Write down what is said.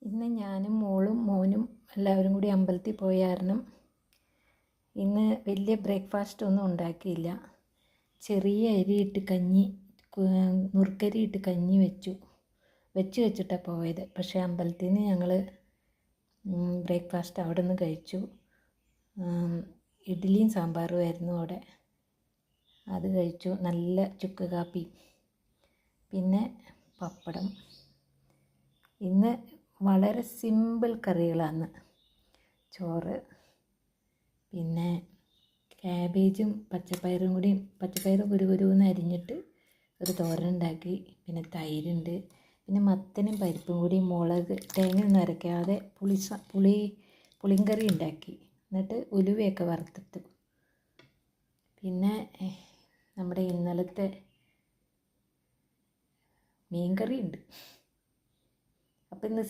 ഇന്ന് ഞാനും മോളും മോനും എല്ലാവരും കൂടി അമ്പലത്തിൽ പോയ കാരണം ഇന്ന് വലിയ ബ്രേക്ക്ഫാസ്റ്റ് ഒന്നും ഉണ്ടാക്കിയില്ല. ചെറിയ അരിയിട്ട് കഞ്ഞി, നുറുക്കരിയിട്ട് കഞ്ഞി വെച്ചിട്ടാണ് പോയത്. പക്ഷേ അമ്പലത്തിൽ നിന്ന് ഞങ്ങൾ ബ്രേക്ക്ഫാസ്റ്റ് അവിടെ നിന്ന് കഴിച്ചു. ഇഡ്ഡലിയും സാമ്പാറുമായിരുന്നു അവിടെ, അത് കഴിച്ചു. നല്ല ചുക്ക് കാപ്പി, പിന്നെ പപ്പടം. ഇന്ന് വളരെ സിമ്പിൾ കറികളാണ്. ചോറ്, പിന്നെ ക്യാബേജും പച്ചപ്പയറും കൂടി, പച്ചപ്പയർ കുരുകുരുന്ന് അരിഞ്ഞിട്ട് ഒരു തോരൻ ഉണ്ടാക്കി. പിന്നെ തൈരുണ്ട്. പിന്നെ മത്തനും പരിപ്പും കൂടി മുളക് തേങ്ങയൊന്നും അരയ്ക്കാതെ പുളിങ്കറി ഉണ്ടാക്കി. എന്നിട്ട് ഉലുവയൊക്കെ വറുത്തിട്ടു. പിന്നെ നമ്മുടെ ഇന്നലത്തെ മീൻകറി ഉണ്ട്. അപ്പം ഇന്ന്